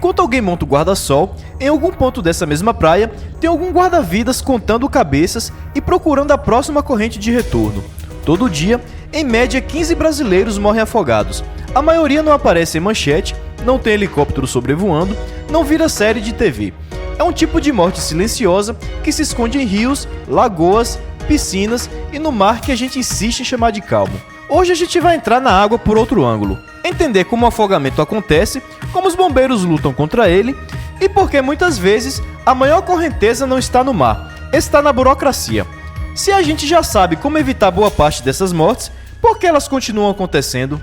Enquanto alguém monta o guarda-sol, em algum ponto dessa mesma praia, tem algum guarda-vidas contando cabeças e procurando a próxima corrente de retorno. Todo dia, em média 15 brasileiros morrem afogados. A maioria não aparece em manchete, não tem helicóptero sobrevoando, não vira série de TV. É um tipo de morte silenciosa que se esconde em rios, lagoas, piscinas e no mar que a gente insiste em chamar de calmo. Hoje a gente vai entrar na água por outro ângulo, entender como o afogamento acontece, como os bombeiros lutam contra ele e porque muitas vezes a maior correnteza não está no mar, está na burocracia. Se a gente já sabe como evitar boa parte dessas mortes, por que elas continuam acontecendo?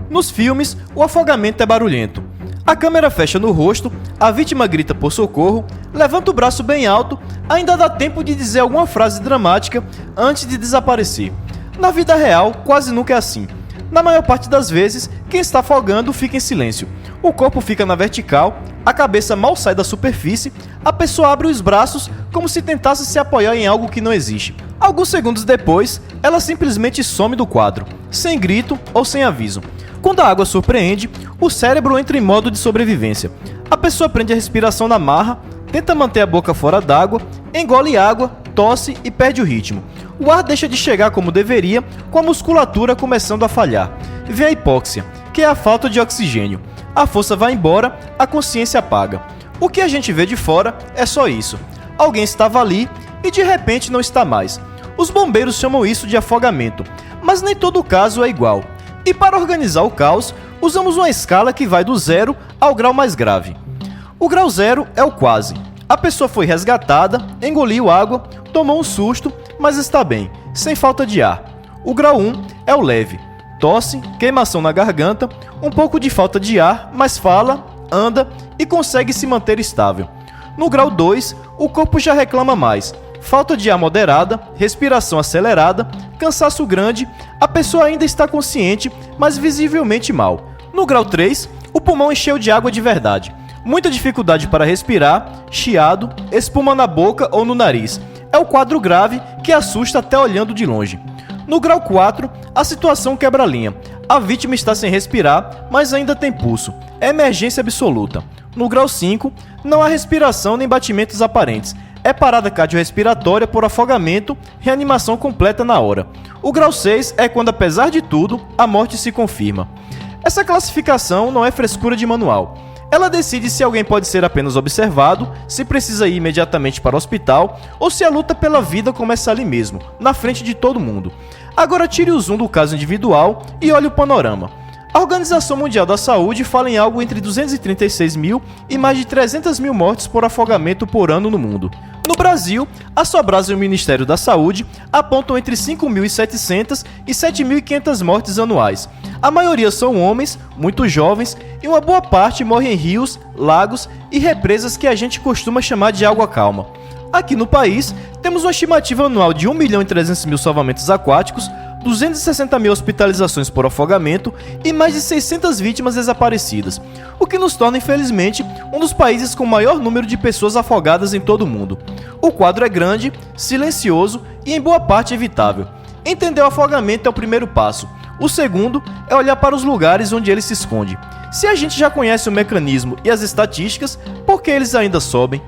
Nos filmes, o afogamento é barulhento. A câmera fecha no rosto, a vítima grita por socorro, levanta o braço bem alto, ainda dá tempo de dizer alguma frase dramática antes de desaparecer. Na vida real, quase nunca é assim. Na maior parte das vezes, quem está afogando fica em silêncio. O corpo fica na vertical, a cabeça mal sai da superfície, a pessoa abre os braços como se tentasse se apoiar em algo que não existe. Alguns segundos depois, ela simplesmente some do quadro, sem grito ou sem aviso. Quando a água surpreende, o cérebro entra em modo de sobrevivência. A pessoa prende a respiração na marra, tenta manter a boca fora d'água, engole água, tosse e perde o ritmo. O ar deixa de chegar como deveria, com a musculatura começando a falhar. Vem a hipóxia, que é a falta de oxigênio. A força vai embora, a consciência apaga. O que a gente vê de fora é só isso. Alguém estava ali e de repente não está mais. Os bombeiros chamam isso de afogamento, mas nem todo caso é igual. E para organizar o caos, usamos uma escala que vai do 0 ao grau mais grave. O grau 0 é o quase. A pessoa foi resgatada, engoliu água, tomou um susto, mas está bem, sem falta de ar. O grau 1 é o leve. Tosse, queimação na garganta, um pouco de falta de ar, mas fala, anda e consegue se manter estável. No grau 2, o corpo já reclama mais. Falta de ar moderada, respiração acelerada, cansaço grande, a pessoa ainda está consciente, mas visivelmente mal. No grau 3, o pulmão encheu de água de verdade. Muita dificuldade para respirar, chiado, espuma na boca ou no nariz. É o quadro grave que assusta até olhando de longe. No grau 4, a situação quebra a linha. A vítima está sem respirar, mas ainda tem pulso. É emergência absoluta. No grau 5, não há respiração nem batimentos aparentes. É parada cardiorrespiratória por afogamento, reanimação completa na hora. O grau 6 é quando, apesar de tudo, a morte se confirma. Essa classificação não é frescura de manual. Ela decide se alguém pode ser apenas observado, se precisa ir imediatamente para o hospital ou se a luta pela vida começa ali mesmo, na frente de todo mundo. Agora tire o zoom do caso individual e olhe o panorama. A Organização Mundial da Saúde fala em algo entre 236 mil e mais de 300 mil mortes por afogamento por ano no mundo. No Brasil, a Sobrasa e o Ministério da Saúde apontam entre 5.700 e 7.500 mortes anuais. A maioria são homens, muito jovens, e uma boa parte morre em rios, lagos e represas que a gente costuma chamar de água calma. Aqui no país, temos uma estimativa anual de 1.300.000 salvamentos aquáticos, 260 mil hospitalizações por afogamento e mais de 600 vítimas desaparecidas, o que nos torna, infelizmente, um dos países com o maior número de pessoas afogadas em todo o mundo. O quadro é grande, silencioso e em boa parte evitável. Entender o afogamento é o primeiro passo. O segundo é olhar para os lugares onde ele se esconde. Se a gente já conhece o mecanismo e as estatísticas, por que eles ainda sobem?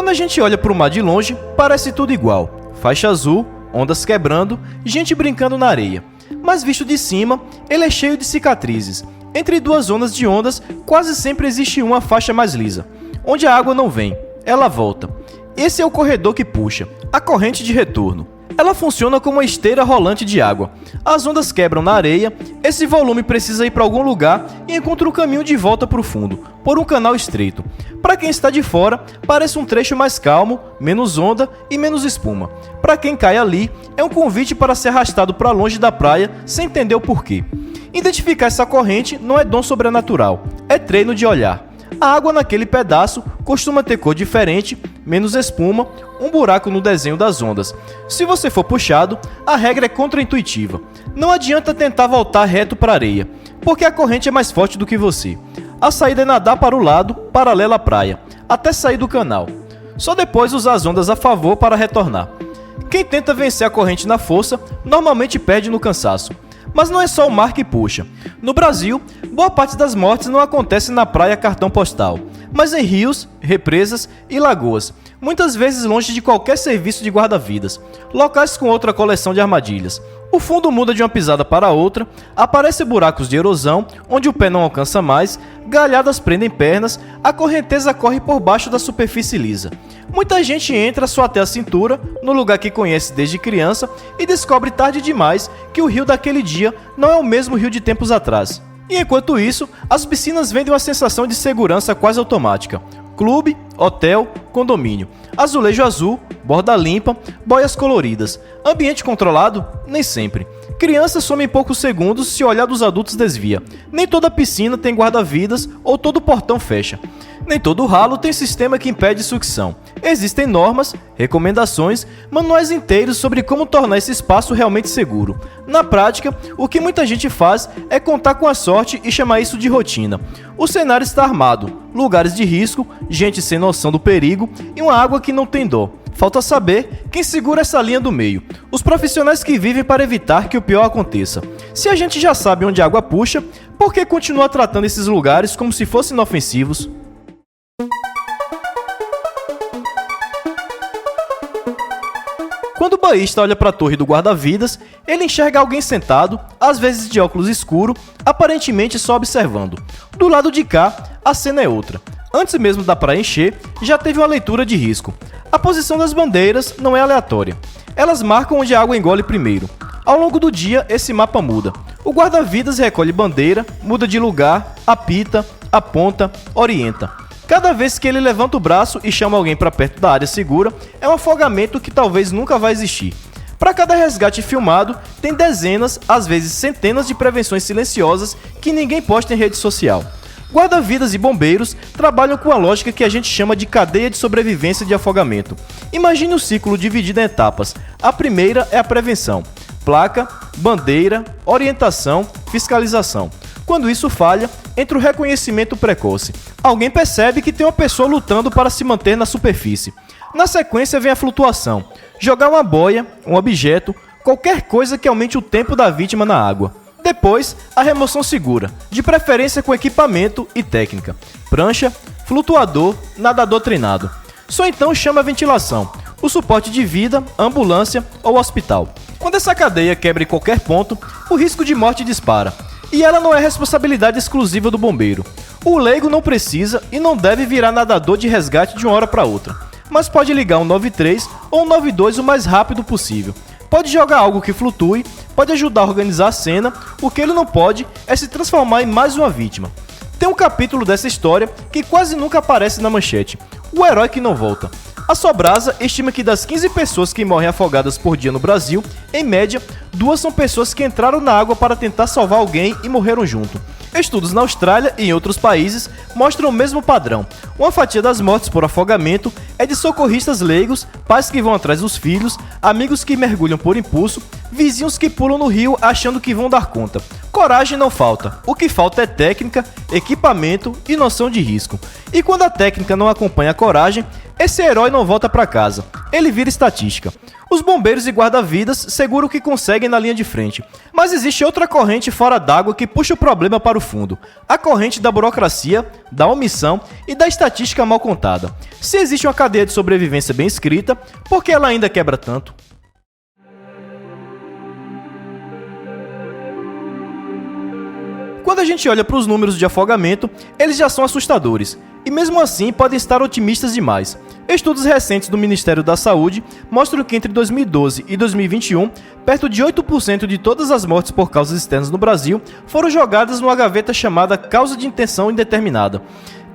Quando a gente olha para o mar de longe, parece tudo igual. Faixa azul, ondas quebrando, gente brincando na areia. Mas visto de cima, ele é cheio de cicatrizes. Entre duas zonas de ondas, quase sempre existe uma faixa mais lisa. Onde a água não vem, ela volta. Esse é o corredor que puxa, a corrente de retorno. Ela funciona como uma esteira rolante de água. As ondas quebram na areia, esse volume precisa ir para algum lugar e encontra o caminho de volta para o fundo, por um canal estreito. Para quem está de fora, parece um trecho mais calmo, menos onda e menos espuma. Para quem cai ali, é um convite para ser arrastado para longe da praia sem entender o porquê. Identificar essa corrente não é dom sobrenatural, é treino de olhar. A água naquele pedaço costuma ter cor diferente, menos espuma, um buraco no desenho das ondas. Se você for puxado, a regra é contraintuitiva. Não adianta tentar voltar reto para a areia, porque a corrente é mais forte do que você. A saída é nadar para o lado, paralelo à praia, até sair do canal. Só depois usar as ondas a favor para retornar. Quem tenta vencer a corrente na força, normalmente perde no cansaço. Mas não é só o mar que puxa. No Brasil, boa parte das mortes não acontece na praia cartão postal, mas em rios, represas e lagoas, muitas vezes longe de qualquer serviço de guarda-vidas, locais com outra coleção de armadilhas. O fundo muda de uma pisada para outra, aparecem buracos de erosão, onde o pé não alcança mais, galhadas prendem pernas, a correnteza corre por baixo da superfície lisa. Muita gente entra só até a cintura, no lugar que conhece desde criança, e descobre tarde demais que o rio daquele dia não é o mesmo rio de tempos atrás. E enquanto isso, as piscinas vendem uma sensação de segurança quase automática. Clube, hotel, condomínio. Azulejo azul, borda limpa, boias coloridas. Ambiente controlado? Nem sempre. Criança some em poucos segundos se o olhar dos adultos desvia. Nem toda piscina tem guarda-vidas ou todo portão fecha. Nem todo ralo tem sistema que impede sucção. Existem normas, recomendações, manuais inteiros sobre como tornar esse espaço realmente seguro. Na prática, o que muita gente faz é contar com a sorte e chamar isso de rotina. O cenário está armado, lugares de risco, gente sem noção do perigo e uma água que não tem dó. Falta saber quem segura essa linha do meio. Os profissionais que vivem para evitar que o pior aconteça. Se a gente já sabe onde a água puxa, por que continuar tratando esses lugares como se fossem inofensivos? Quando o baísta olha para a torre do guarda-vidas, ele enxerga alguém sentado, às vezes de óculos escuro, aparentemente só observando. Do lado de cá, a cena é outra. Antes mesmo da praia encher, já teve uma leitura de risco. A posição das bandeiras não é aleatória. Elas marcam onde a água engole primeiro. Ao longo do dia, esse mapa muda. O guarda-vidas recolhe bandeira, muda de lugar, apita, aponta, orienta. Cada vez que ele levanta o braço e chama alguém para perto da área segura, é um afogamento que talvez nunca vai existir. Para cada resgate filmado, tem dezenas, às vezes centenas de prevenções silenciosas que ninguém posta em rede social. Guarda-vidas e bombeiros trabalham com a lógica que a gente chama de cadeia de sobrevivência de afogamento. Imagine o ciclo dividido em etapas. A primeira é a prevenção. Placa, bandeira, orientação, fiscalização. Quando isso falha, entra o reconhecimento precoce. Alguém percebe que tem uma pessoa lutando para se manter na superfície. Na sequência vem a flutuação. Jogar uma boia, um objeto, qualquer coisa que aumente o tempo da vítima na água. Depois, a remoção segura, de preferência com equipamento e técnica. Prancha, flutuador, nadador treinado. Só então chama a ventilação, o suporte de vida, ambulância ou hospital. Quando essa cadeia quebra em qualquer ponto, o risco de morte dispara. E ela não é responsabilidade exclusiva do bombeiro. O leigo não precisa e não deve virar nadador de resgate de uma hora para outra, mas pode ligar um 93 ou um 92 o mais rápido possível. Pode jogar algo que flutue, pode ajudar a organizar a cena, o que ele não pode é se transformar em mais uma vítima. Tem um capítulo dessa história que quase nunca aparece na manchete: o herói que não volta. A Sobrasa estima que das 15 pessoas que morrem afogadas por dia no Brasil, em média, 2 são pessoas que entraram na água para tentar salvar alguém e morreram junto. Estudos na Austrália e em outros países mostram o mesmo padrão. Uma fatia das mortes por afogamento é de socorristas leigos, pais que vão atrás dos filhos, amigos que mergulham por impulso, vizinhos que pulam no rio achando que vão dar conta. Coragem não falta. O que falta é técnica, equipamento e noção de risco. E quando a técnica não acompanha a coragem, esse herói não volta para casa. Ele vira estatística. Os bombeiros e guarda-vidas seguram o que conseguem na linha de frente. Mas existe outra corrente fora d'água que puxa o problema para o fundo. A corrente da burocracia, da omissão e da estatística mal contada. Se existe uma cadeia de sobrevivência bem escrita, por que ela ainda quebra tanto? Quando a gente olha para os números de afogamento, eles já são assustadores. E mesmo assim podem estar otimistas demais. Estudos recentes do Ministério da Saúde mostram que entre 2012 e 2021, perto de 8% de todas as mortes por causas externas no Brasil foram jogadas numa gaveta chamada causa de intenção indeterminada.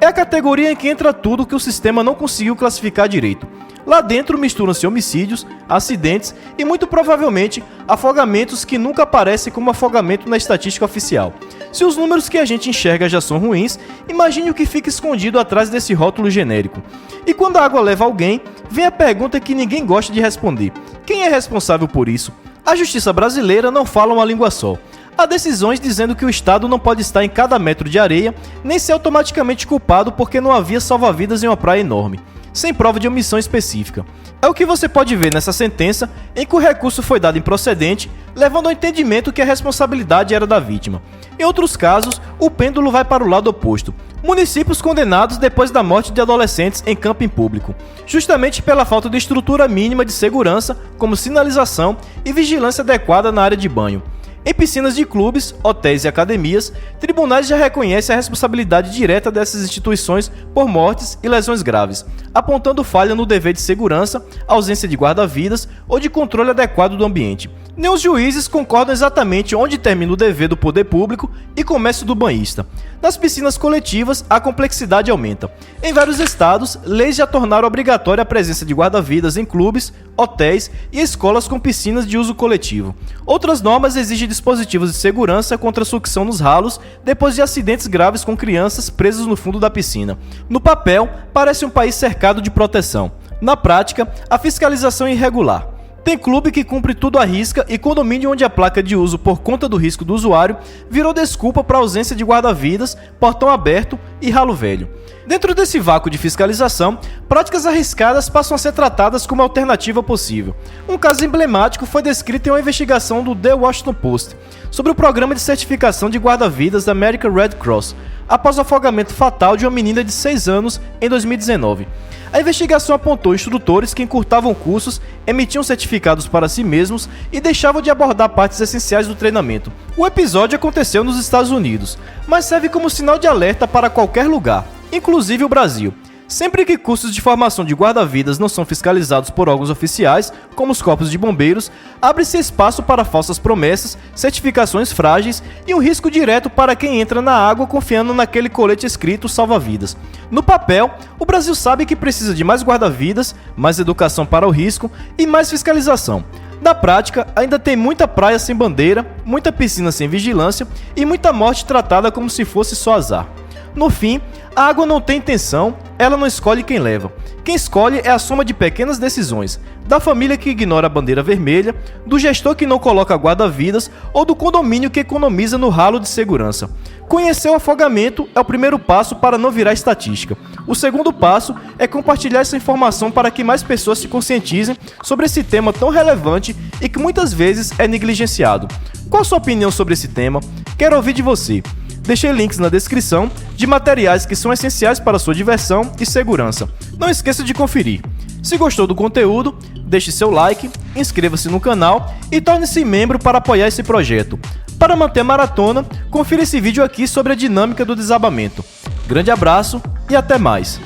É a categoria em que entra tudo que o sistema não conseguiu classificar direito. Lá dentro misturam-se homicídios, acidentes e, muito provavelmente, afogamentos que nunca aparecem como afogamento na estatística oficial. Se os números que a gente enxerga já são ruins, imagine o que fica escondido atrás desse rótulo genérico. E quando a água leva alguém, vem a pergunta que ninguém gosta de responder: quem é responsável por isso? A justiça brasileira não fala uma língua só. Há decisões dizendo que o Estado não pode estar em cada metro de areia, nem ser automaticamente culpado porque não havia salva-vidas em uma praia enorme, sem prova de omissão específica. É o que você pode ver nessa sentença, em que o recurso foi dado improcedente, levando ao entendimento que a responsabilidade era da vítima. Em outros casos, o pêndulo vai para o lado oposto. Municípios condenados depois da morte de adolescentes em camping público, justamente pela falta de estrutura mínima de segurança, como sinalização e vigilância adequada na área de banho. Em piscinas de clubes, hotéis e academias, tribunais já reconhecem a responsabilidade direta dessas instituições por mortes e lesões graves, apontando falha no dever de segurança, ausência de guarda-vidas ou de controle adequado do ambiente. Nem os juízes concordam exatamente onde termina o dever do poder público e começa o do banhista. Nas piscinas coletivas, a complexidade aumenta. Em vários estados, leis já tornaram obrigatória a presença de guarda-vidas em clubes, hotéis e escolas com piscinas de uso coletivo. Outras normas exigem dispositivos de segurança contra sucção nos ralos depois de acidentes graves com crianças presas no fundo da piscina. No papel, parece um país cercado de proteção. Na prática, a fiscalização é irregular. Tem clube que cumpre tudo à risca e condomínio onde a placa de uso por conta do risco do usuário virou desculpa para a ausência de guarda-vidas, portão aberto e ralo velho. Dentro desse vácuo de fiscalização, práticas arriscadas passam a ser tratadas como alternativa possível. Um caso emblemático foi descrito em uma investigação do The Washington Post sobre o programa de certificação de guarda-vidas da American Red Cross, após o afogamento fatal de uma menina de 6 anos em 2019. A investigação apontou instrutores que encurtavam cursos, emitiam certificados para si mesmos e deixavam de abordar partes essenciais do treinamento. O episódio aconteceu nos Estados Unidos, mas serve como sinal de alerta para qualquer lugar, inclusive o Brasil. Sempre que cursos de formação de guarda-vidas não são fiscalizados por órgãos oficiais, como os corpos de bombeiros, abre-se espaço para falsas promessas, certificações frágeis e um risco direto para quem entra na água confiando naquele colete escrito salva-vidas. No papel, o Brasil sabe que precisa de mais guarda-vidas, mais educação para o risco e mais fiscalização. Na prática, ainda tem muita praia sem bandeira, muita piscina sem vigilância e muita morte tratada como se fosse só azar. No fim, a água não tem intenção, ela não escolhe quem leva. Quem escolhe é a soma de pequenas decisões, da família que ignora a bandeira vermelha, do gestor que não coloca guarda-vidas ou do condomínio que economiza no ralo de segurança. Conhecer o afogamento é o primeiro passo para não virar estatística. O segundo passo é compartilhar essa informação para que mais pessoas se conscientizem sobre esse tema tão relevante e que muitas vezes é negligenciado. Qual a sua opinião sobre esse tema? Quero ouvir de você. Deixei links na descrição de materiais que são essenciais para a sua diversão e segurança. Não esqueça de conferir. Se gostou do conteúdo, deixe seu like, inscreva-se no canal e torne-se membro para apoiar esse projeto. Para manter a maratona, confira esse vídeo aqui sobre a dinâmica do desabamento. Grande abraço e até mais!